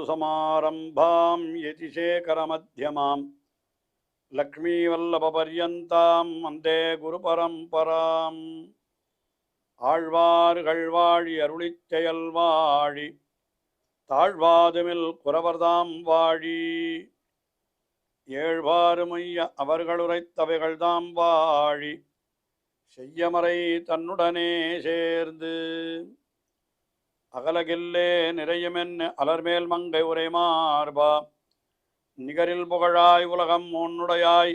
अस्मत्गुरुसमारम्भां यतिशेखरमध्यमां लक्ष्मीवल्लभपर्यन्तां वन्दे गुरुपरम्पराम् ஆழ்வார்கள் வாழி அருளிச் செயல் வாழி தாழ்வாதுமில் குறவர்தாம் வாழி ஏழ்வாறுமைய அவர்களுரைத்தவைகள்தாம் வாழி செய்யமறை தன்னுடனே சேர்ந்து அகலகில்லே நிறையுமென்னு அலர்மேல் மங்கை உரை மார்பா நிகரில் புகழாய் உலகம் உன்னுடையாய்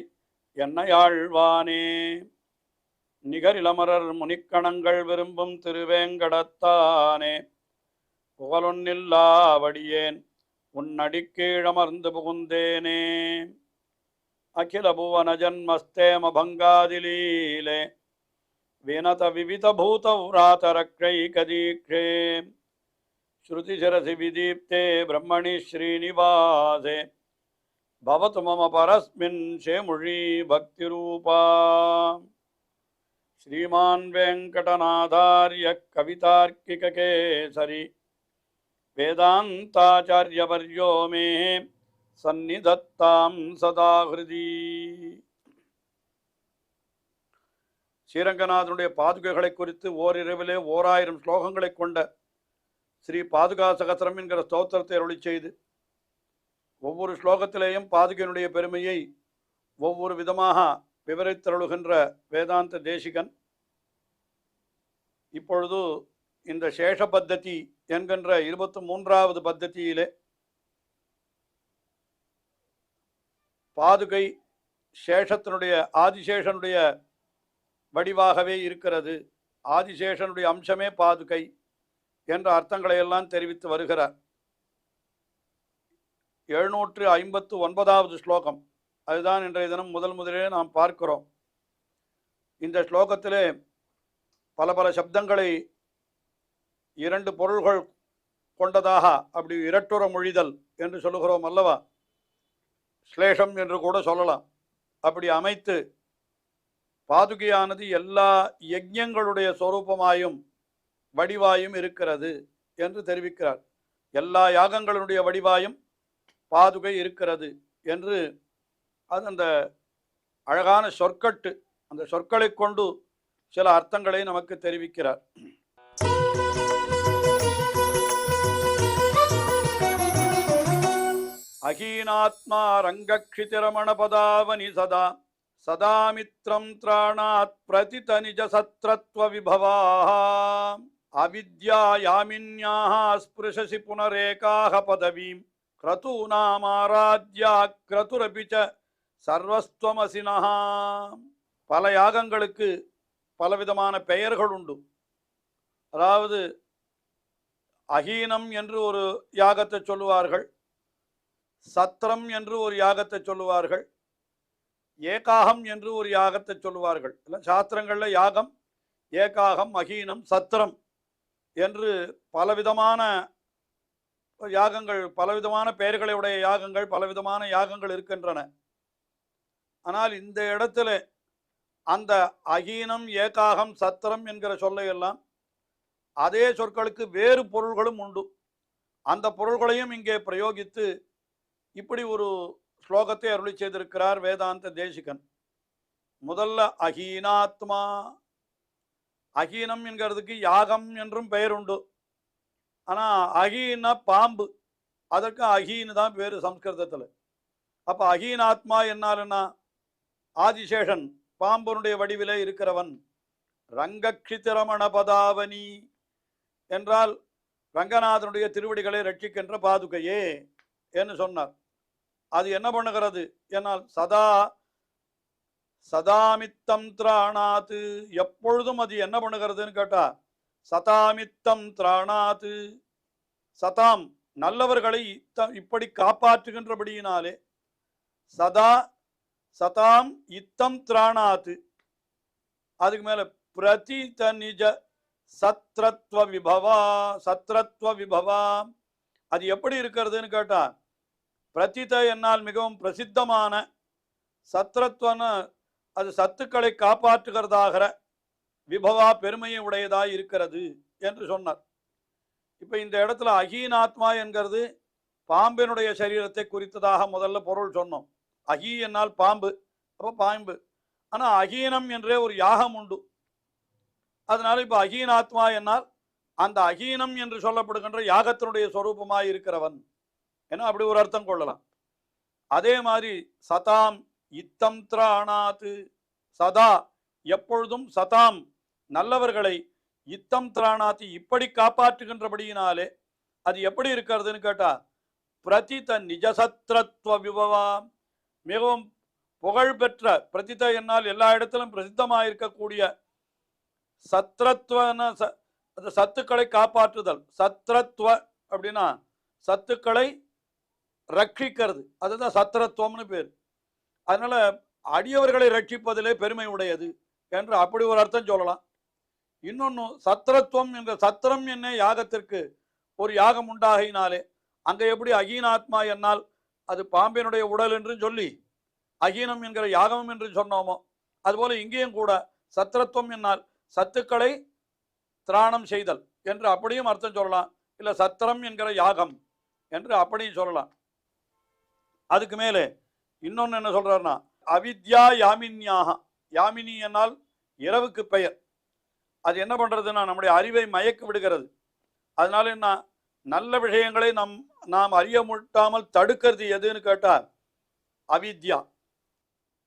என்னையாழ்வானே நிகரிலமரர் முனிக்கணங்கள் விரும்பும் திருவேங்கடத்தானே புகழொன்னில்லாவடியேன் உன்னடிக்கீழமர்ந்து புகுந்தேனே அகில புவன ஜன்மஸ்தேம பங்காதிலீலே வினத விவித பூத உராதரக்ஷைகதீக்ஷே ஸ்ருதிசிரசி விதீப்தே பிரம்மணி ஸ்ரீனிவாசே பவது மம பரஸ்மின் சேமுழி பக்திரூபா श्रीमान् वेंकटनाथार्य कवितार्किककेसरी वेदान्ताचार्यवर्यो मे सन्निधत्तां सदा हृदि ஸ்ரீரங்கநாதனுடைய பாதுகைகளை குறித்து ஓரிரவிலே 1000 ஸ்லோகங்களை கொண்ட ஸ்ரீ பாதுகா சகஸ்ரம் என்கிற ஸ்தோத்திரத்தை அருளி செய்து ஒவ்வொரு ஸ்லோகத்திலேயும் பாதுகையினுடைய பெருமையை ஒவ்வொரு விதமாக விவரித்தருளுகின்ற வேதாந்த தேசிகன் இப்பொழுது இந்த சேஷ பத்ததி என்கின்ற 23வது பத்ததியிலே பாதுகை சேஷத்தினுடைய ஆதிசேஷனுடைய வடிவாகவே இருக்கிறது, ஆதிசேஷனுடைய அம்சமே பாதுகை என்ற அர்த்தங்களை எல்லாம் தெரிவித்து வருகிறார். 759வது ஸ்லோகம் அதுதான் இன்றைய தினம் முதலிலே நாம் பார்க்கிறோம். இந்த ஸ்லோகத்திலே பல பல சப்தங்களை 2 பொருள்கள் கொண்டதாக அப்படி இரட்டுற மொழிதல் என்று சொல்லுகிறோம் அல்லவா, ஸ்லேஷம் என்று கூட சொல்லலாம். அப்படி அமைத்து பாதுகையானது எல்லா யஜ்ஞங்களுடைய சொரூபமாயும் வடிவாயும் இருக்கிறது என்று தெரிவிக்கிறார். எல்லா யாகங்களுடைய வடிவாயும் பாதுகை இருக்கிறது என்று அது அந்த அழகான சொற்கட்டு, அந்த சொற்களை கொண்டு சில அர்த்தங்களை நமக்கு தெரிவிக்கிறார். அகீனாத்மா ரங்கக்ஷிதிரமண பதாவனி சதா சதாமித்ரம் த்ராணாத் பிரதித நிஜ சத்ரத்வ விபவாஹ அவித்யாயாமின்யாஹ ஸ்பிருஷசி புனரேகாஹ பதவீம் கிரதூநாமாராத்யா கிரதுரபிச்ச சர்வஸ்துவமசினஹா. பல யாகங்களுக்கு பலவிதமான பெயர்கள் உண்டு. அதாவது அகீனம் என்று ஒரு யாகத்தை சொல்லுவார்கள், சத்திரம் என்று ஒரு யாகத்தை சொல்லுவார்கள், ஏகாகம் என்று ஒரு யாகத்தை சொல்லுவார்கள். சாஸ்திரங்களில் யாகம் ஏகாகம் அகீனம் சத்திரம் என்று பலவிதமான யாகங்கள், பலவிதமான பெயர்களை உடைய யாகங்கள், பலவிதமான யாகங்கள் இருக்கின்றன. ஆனால் இந்த இடத்துல அந்த அகீனம் ஏகாகம் சத்திரம் என்கிற சொல்லை எல்லாம் அதே சொற்களுக்கு வேறு பொருள்களும் உண்டு. அந்த பொருள்களையும் இங்கே பிரயோகித்து இப்படி ஒரு ஸ்லோகத்தை அருளி செய்திருக்கிறார் வேதாந்த தேசிகன். முதல்ல அகீனாத்மா, அகீனம் என்கிறதுக்கு யாகம் என்றும் பெயர் உண்டு. ஆனால் அகீன பாம்பு, அதற்கு அகீனு தான் பேர் சம்ஸ்கிருதத்தில். அப்போ அகீனாத்மா என்னாலுன்னா ஆதிசேஷன் பாம்பனுடைய வடிவிலே இருக்கிறவன். ரங்கக்ஷிதிரமண பதாவனி என்றால் ரங்கநாதனுடைய திருவடிகளை ரட்சிக்கின்ற பாதுகையே என்று சொன்னார். அது என்ன பண்ணுகிறது என்னால் சதா சதாமித்தம் திராணாத்து, எப்பொழுதும் அது என்ன பண்ணுகிறதுன்னு கேட்டா சதாமித்தம் திராணாத்து, சதாம் நல்லவர்களை இப்படி காப்பாற்றுகின்றபடியினாலே சதா சதாம் இத்தம் திராணாத்து, அதுக்கு மேல பிரதித நிஜ சத்ரத்வ விபவா, சத்ரத்வ விபவா அது எப்படி இருக்கிறதுன்னு கேட்டா பிரதித என்னால் மிகவும் பிரசித்தமான, சத்ரத்வன அது சத்துக்களை காப்பாற்றுகிறதாகிற, விபவா பெருமையை உடையதாய் இருக்கிறது என்று சொன்னார். இப்போ இந்த இடத்துல அகீனாத்மா என்கிறது பாம்பினுடைய சரீரத்தை குறித்ததாக முதல்ல பொருள் சொன்னோம். அகி என்னால் பாம்பு, அப்போ பாம்பு. ஆனால் அகீனம் என்றே ஒரு யாகம் உண்டு. அதனால இப்போ அகீனாத்மா என்னால் அந்த அகீனம் என்று சொல்லப்படுகின்ற யாகத்தினுடைய சொரூபமாய் இருக்கிறவன் ஏன்னா அப்படி ஒரு அர்த்தம் கொள்ளலாம். அதே மாதிரி சதாம் இத்தம் திராணாத்து, சதா எப்பொழுதும், சதாம் நல்லவர்களை, இத்தம் திராணாத்து இப்படி காப்பாற்றுகின்றபடியினாலே அது எப்படி இருக்கிறதுன்னு கேட்டா பிரதித நிஜசத்ரத்வ விபவாம், மிகவும் புகழ்பெற்ற, பிரதித என்னால் எல்லா இடத்திலும் பிரசித்தமாக இருக்கக்கூடிய சத்ரத்வன சத்துக்களை காப்பாற்றுதல். சத்ரத்வ அப்படின்னா சத்துக்களை ரட்சிக்கிறது, அதுதான் சத்ரத்வம்னு பேர். அதனால அடியவர்களை ரட்சிப்பதிலே பெருமை உடையது என்று அப்படி ஒரு அர்த்தம் சொல்லலாம். இன்னொன்று சத்ரத்வம் என்ற சத்திரம் என்ன யாகத்திற்கு ஒரு யாகம் உண்டாகினாலே அங்கே எப்படி அகீனாத்மா என்னால் அது பாம்பினுடைய உடல் என்று சொல்லி அகீனம் என்கிற யாகம் என்று சொன்னோமோ அதுபோல இங்கேயும் கூட சத்ரத்வம் என்னால் சத்துக்களை திராணம் செய்தல் என்று அப்படியும் அர்த்தம் சொல்லலாம். இல்லை சத்திரம் என்கிற யாகம் என்று அப்படியும் சொல்லலாம். அதுக்கு மேலே இன்னொன்று என்ன சொல்றாருன்னா அவித்யா யாமின்யாக, யாமினி என்னால் இரவுக்கு பெயர். அது என்ன பண்றதுன்னா நம்முடைய அறிவை மயக்கி விடுகிறது. அதனால என்ன நல்ல விஷயங்களை நாம் அறிய முட்டாமல் தடுக்கிறது எதுன்னு கேட்டால் அவித்யா,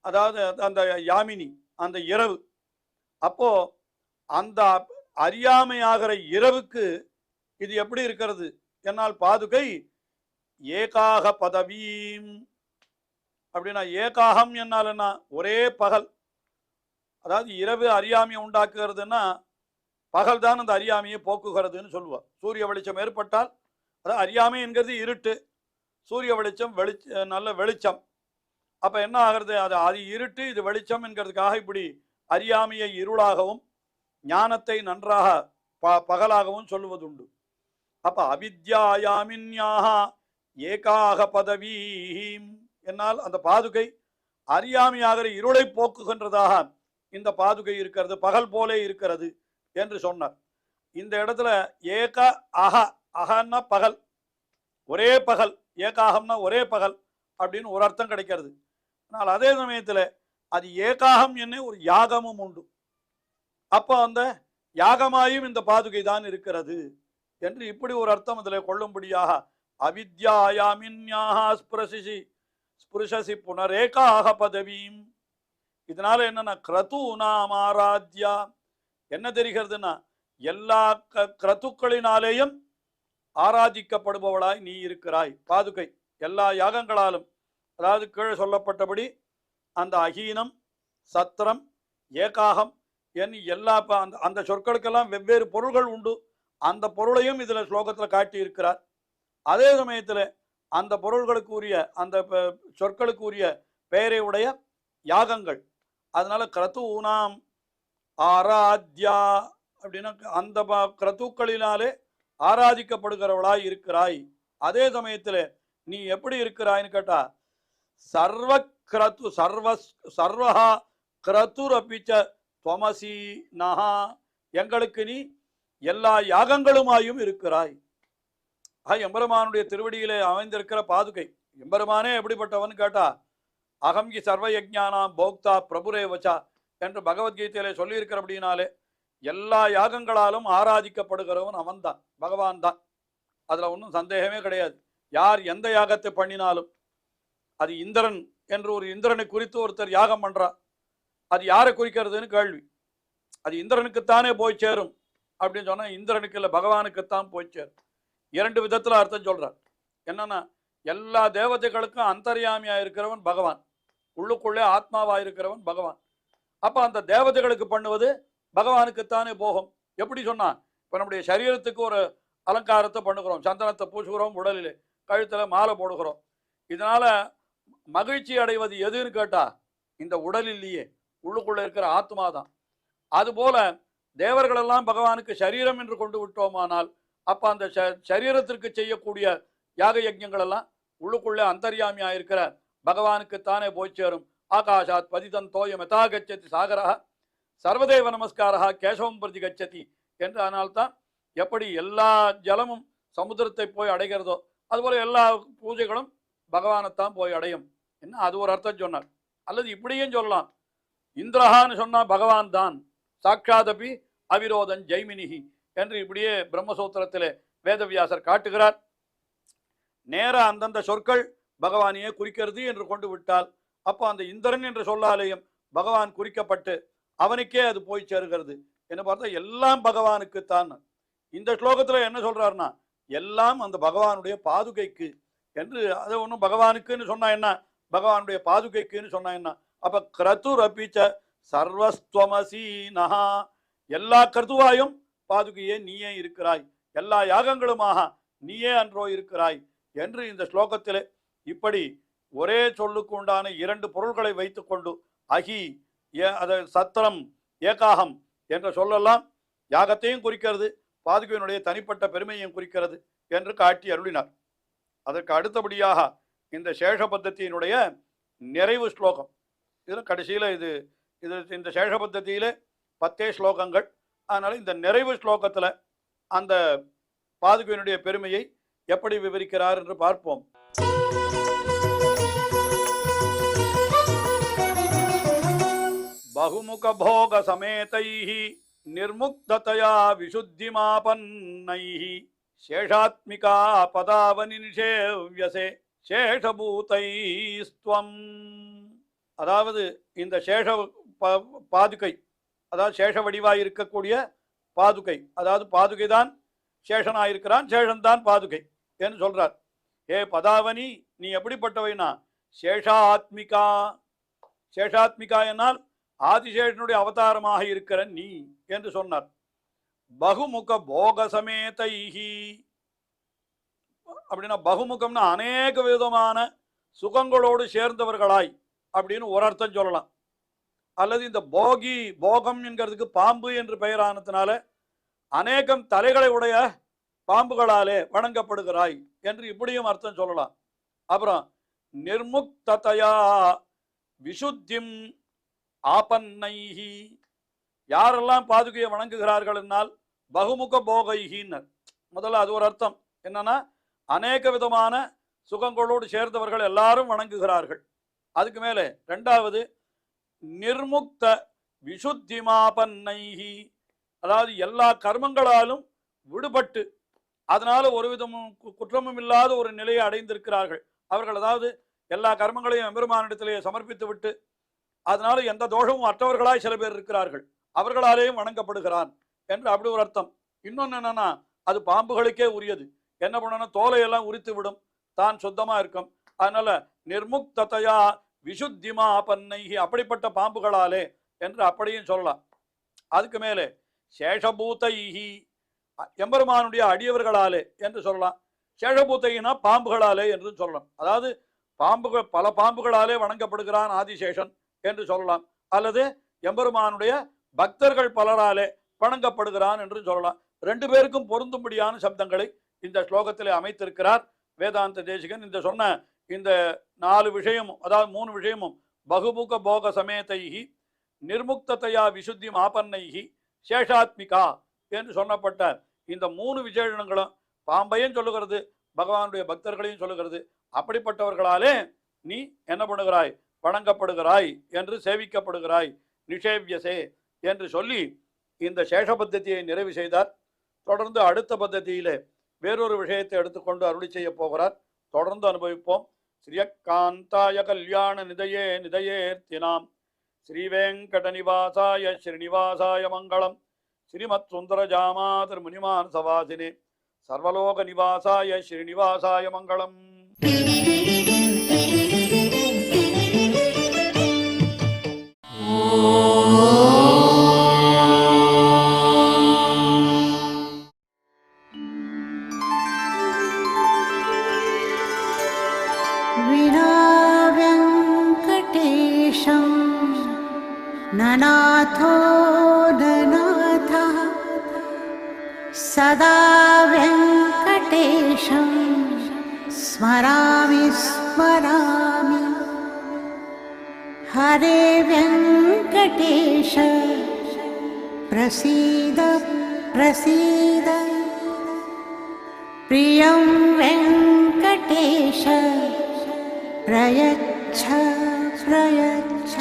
அதாவது அந்த யாமினி, அந்த இரவு. அப்போ அந்த அறியாமையாகிற இரவுக்கு இது எப்படி இருக்கிறது என்னால் பாதுகை ஏகாக பதவீம் அப்படின்னா, ஏகாகம் என்னால் என்ன ஒரே பகல், அதாவது இரவு அறியாமையை உண்டாக்குகிறதுன்னா பகல் தான் அந்த அறியாமையை போக்குகிறதுன்னு சொல்லுவார். சூரிய வெளிச்சம் ஏற்பட்டால் அதாவது அறியாமை என்கிறது இருட்டு, சூரிய வெளிச்சம் நல்ல வெளிச்சம். அப்போ என்ன ஆகிறது, அது இருட்டு இது வெளிச்சம் என்கிறதுக்காக இப்படி அறியாமையை இருளாகவும் ஞானத்தை நன்றாக பகலாகவும் சொல்லுவதுண்டு. அப்போ அவித்யாயாமின்யாக ஏகாக பதவீம் என்னால் அந்த பாதுகை அறியாமையாகிற இருளை போக்குகின்றதாக இந்த பாதுகை இருக்கிறது, பகல் போலே இருக்கிறது என்று சொன்னார். இந்த இடத்துல ஏக அக, அகன்னா பகல், ஒரே பகல், ஏகாகம்னா ஒரே பகல் அப்படின்னு ஒரு அர்த்தம் கிடைக்கிறது. ஆனால் அதே சமயத்தில் அது ஏகாகம் என்ன ஒரு யாகமும் உண்டு. அப்போ அந்த யாகமாயும் இந்த பாதுகை தான் இருக்கிறது என்று இப்படி ஒரு அர்த்தம் அதில் கொள்ளும்படியாக அவித்யாயாமின்யாக ஸ்புரசி ஸ்புருஷசி புனரேகாக பதவீம். இதனால என்னன்னா கிரது நாம் ஆராத்யா, என்ன தெரிகிறதுனா எல்லா கிரத்துக்களினாலேயும் ஆராதிக்கப்படுபவளாய் நீ இருக்கிறாய் பாதுகை. எல்லா யாகங்களாலும், அதாவது கீழே சொல்லப்பட்டபடி அந்த அகீனம், சத்திரம், ஏகாகம் என் எல்லா அந்த சொற்களுக்கெல்லாம் வெவ்வேறு பொருள்கள் உண்டு. அந்த பொருளையும் இதில் ஸ்லோகத்தில் காட்டி இருக்கிறார். அதே சமயத்தில் அந்த பொருள்களுக்கு உரிய, அந்த சொற்களுக்கு உரிய பெயரை உடைய யாகங்கள். அதனால கிரது ஊனாம் ஆராத்யா அப்படின்னா அந்த கிரத்துக்களினாலே ஆராதிக்கப்படுகிறவளாய் இருக்கிறாய். அதே சமயத்தில் நீ எப்படி இருக்கிறாய்ன்னு கேட்டா சர்வ கிரது சர்வஹா கிரதுரபிச்ச துவமசி நஹா, எங்களுக்கு நீ எல்லா யாகங்களுமாயும் இருக்கிறாய். எம்பெருமானுடைய திருவடியிலே அமைந்திருக்கிற பாதுகை. எம்பெருமானே எப்படிப்பட்டவன் கேட்டா அகம்கி சர்வ யஜ்ஞானாம் போக்தா பிரபுரே வச்சா என்று பகவத்கீதையிலே சொல்லியிருக்கிற அப்படின்னாலே எல்லா யாகங்களாலும் ஆராதிக்கப்படுகிறவன் அவன்தான், பகவான் தான். அதில் ஒன்றும் சந்தேகமே கிடையாது. யார் எந்த யாகத்தை பண்ணினாலும், அது இந்திரன் என்று ஒரு இந்திரனை குறித்து ஒருத்தர் யாகம் பண்றா, அது யாரை குறிக்கிறதுன்னு கேள்வி. அது இந்திரனுக்குத்தானே போய் சேரும் அப்படின்னு சொன்னா இந்திரனுக்கு இல்லை, பகவானுக்குத்தான் போய் சேரும். இரண்டு விதத்தில் அர்த்தம் சொல்றார். என்னன்னா எல்லா தேவதைகளுக்கும் அந்தர்யாமியா இருக்கிறவன் பகவான், உள்ளுக்குள்ளே ஆத்மாவா இருக்கிறவன் பகவான். அப்ப அந்த தேவதைகளுக்கு பண்ணுவது பகவானுக்குத்தானே போகும். எப்படி சொன்னா, இப்ப நம்முடைய சரீரத்துக்கு ஒரு அலங்காரத்தை பண்ணுகிறோம், சந்தனத்தை பூசுகிறோம், உடலிலே கழுத்துல மாலை போடுகிறோம். இதனால மகிழ்ச்சி அடைவது எதுன்னு கேட்டா இந்த உடல் இல்லையே, உள்ளுக்குள்ள இருக்கிற ஆத்மா தான். அதுபோல தேவர்களெல்லாம் பகவானுக்கு சரீரம் என்று கொண்டு விட்டோமானால் அப்ப அந்த சரீரத்திற்கு செய்யக்கூடிய யாக யஜ்ஞங்கள் எல்லாம் உள்ளுக்குள்ளே அந்தர்யாமியா இருக்கிற பகவானுக்குத்தானே போய் சேரும். ஆகாஷாத் பதிதன் தோயம் யதா கச்சதி சாகரா சர்வதேவ நமஸ்காரா கேசவம் பிரதி கச்சதி என்று. அதனால்தான் எப்படி எல்லா ஜலமும் சமுத்திரத்தை போய் அடைகிறதோ அதுபோல் எல்லா பூஜைகளும் பகவானைத்தான் போய் அடையும் என்ன அது ஒரு அர்த்தம் சொன்னார். அல்லது இப்படியும் சொல்லலாம், இந்திரஹான்னு சொன்னா பகவான் தான், சாட்சாதபி அவிரோதன் ஜெய்மினிஹி என்று இப்படியே பிரம்மசூத்திரத்திலே வேதவியாசர் காட்டுகிறார். நேர அந்தந்த சொற்கள் பகவானையே குறிக்கிறது என்று கொண்டு விட்டால் அப்போ அந்த இந்திரன் என்ற சொல்லாலயம் பகவான் குறிக்கப்பட்டு அவனுக்கே அது போய் சேருகிறது. என்ன பார்த்தா எல்லாம் பகவானுக்குத்தான். இந்த ஸ்லோகத்தில் என்ன சொல்றாருன்னா எல்லாம் அந்த பகவானுடைய பாதுகைக்கு என்று. அது ஒன்றும் பகவானுக்குன்னு சொன்னா என்ன, பகவானுடைய பாதுகைக்குன்னு சொன்னா என்ன. அப்ப கிரது ரபிச்ச சர்வஸ்துவமசி நஹா, எல்லா கருத்துவாயும் பாதுகையே நீயே இருக்கிறாய், எல்லா யாகங்களுமாக நீயே அன்றோ இருக்கிறாய் என்று இந்த ஸ்லோகத்திலே இப்படி ஒரே சொல்லுக்கு உண்டான இரண்டு பொருள்களை வைத்துக்கொண்டு அகி சத்திரம் ஏகாகம் என்ற சொல்லலாம் யாகத்தையும் குறிக்கிறது, பாதுகையினுடைய தனிப்பட்ட பெருமையையும் குறிக்கிறது என்று காட்டி அருளினார். அதற்கு அடுத்தபடியாக இந்த சேஷ பத்தத்தியினுடைய நிறைவு ஸ்லோகம். இதில் கடைசியில் இது இந்த சேஷ பத்தத்தியிலே 10 ஸ்லோகங்கள். அதனால் இந்த நிறைவு ஸ்லோகத்தில் அந்த பாதுகையினுடைய பெருமையை எப்படி விவரிக்கிறார் என்று பார்ப்போம். பகுமுக போக சமேதைஹி நிர்முக்ததயா விசுத்திமாபன்னைஹி சேஷாத்மிகா பதாவனி நிஷேவ்யசே சேஷபூதைஸ்த்வம். அதாவது இந்த சேஷ பாதுகை, அதாவது சேஷ வடிவாய் இருக்கக்கூடிய பாதுகை, அதாவது பாதுகை தான் சேஷனாயிருக்கிறான், சேஷன்தான் பாதுகை என்று சொல்றார். ஏ பதாவனி நீ எப்படிப்பட்டவைனா சேஷாத்மிகா, சேஷாத்மிகா என்னால் ஆதிசேஷனுடைய அவதாரமாக இருக்கிற நீ என்று சொன்னார். பகுமுக போக சமேதைஹி அப்படின்னா பகுமுகம்னா அநேக விதமான சுகங்களோடு சேர்ந்தவர்களாய் அப்படின்னு ஒரு அர்த்தம் சொல்லலாம். அல்லது இந்த போகி போகம் என்கிறதுக்கு பாம்பு என்று பெயரானதுனால அநேகம் தலைகளை உடைய பாம்புகளாலே வணங்கப்படுகிறாய் என்று இப்படியும் அர்த்தம் சொல்லலாம். அப்புறம் நிர்முக்ததயா விசுத்திம் ஆபன்னைஹி, யாரெல்லாம் பாதுகையை வணங்குகிறார்கள் என்னால் பகுமுக போகைஹின்னர். முதல்ல அது ஒரு அர்த்தம் என்னன்னா அநேக விதமான சுகங்களோடு சேர்ந்தவர்கள் எல்லாரும் வணங்குகிறார்கள். அதுக்கு மேலே ரெண்டாவது நிர்முக்த விசுத்திமாபன்னைஹி, அதாவது எல்லா கர்மங்களாலும் விடுபட்டு அதனால ஒரு விதமும் குற்றமும் இல்லாத ஒரு நிலையை அடைந்திருக்கிறார்கள் அவர்கள். அதாவது எல்லா கர்மங்களையும் எம்பெருமானிடத்திலே சமர்ப்பித்து விட்டு அதனால எந்த தோஷமும் அற்றவர்களாய் சில பேர் இருக்கிறார்கள், அவர்களாலேயும் வணங்கப்படுகிறான் என்று அப்படி ஒரு அர்த்தம். இன்னொன்று என்னன்னா அது பாம்புகளுக்கே உரியது. என்ன பண்ணணும், தோலையெல்லாம் உரித்து விடும், தான் சுத்தமா இருக்கும். அதனால நிர்முக்ததையா விசுத்திமா பன்னைஹி, அப்படிப்பட்ட பாம்புகளாலே என்று அப்படியும் சொல்லலாம். அதுக்கு மேலே சேஷபூதைஹி, எம்பெருமானுடைய அடியவர்களாலே என்று சொல்லலாம். சேஷபூதைனா பாம்புகளாலே என்று சொல்லலாம். அதாவது பாம்புகள் பல பாம்புகளாலே வணங்கப்படுகிறான் ஆதிசேஷன் என்று சொல்லலாம். அல்லது எம்பெருமானுடைய பக்தர்கள் பலராலே வணங்கப்படுகிறான் என்று சொல்லலாம். ரெண்டு பேருக்கும் பொருந்தும்படியான சப்தங்களை இந்த ஸ்லோகத்திலே அமைத்திருக்கிறார் வேதாந்த தேசிகன். இந்த சொன்ன இந்த 4 விஷயமும், அதாவது 3 விஷயமும் பகுமுக போக சமேதைஹி நிர்முக்ததையா விசுத்தி மாபன்னைஹி சேஷாத்மிகா என்று சொன்னப்பட்ட இந்த 3 விசேஷங்களும் பாம்பையும் சொல்லுகிறது, பகவானுடைய பக்தர்களையும் சொல்லுகிறது. அப்படிப்பட்டவர்களாலே நீ என்ன பண்ணுகிறாய், வணங்கப்படுகிறாய் என்று சேவிக்கப்படுகிறாய், நிஷேவ்யசே என்று சொல்லி இந்த சேஷ பத்ததியை நிறைவு செய்தார். தொடர்ந்து அடுத்த பத்ததியிலே வேறொரு விஷயத்தை எடுத்துக்கொண்டு அருளி செய்ய போகிறார். தொடர்ந்து அனுபவிப்போம். ஸ்ரீயக்காந்தாய கல்யாண நிதயே நிதயேர்த்தினாம் ஸ்ரீவேங்கட நிவாசாய ஸ்ரீனிவாசாய மங்களம். ஸ்ரீமத் சுந்தர ஜாமாதர் முனிமான் சவாசினே சர்வலோக நிவாசாய ஸ்ரீனிவாசாய மங்களம். ननाथो ननाथः सदा वेङ्कटेशं स्मरामि स्मरामि. हरे वेङ्कटेश प्रसीद प्रसीद. प्रियं वेङ्कटेश वेङ्कटेश प्रयच्छ प्रयच्छ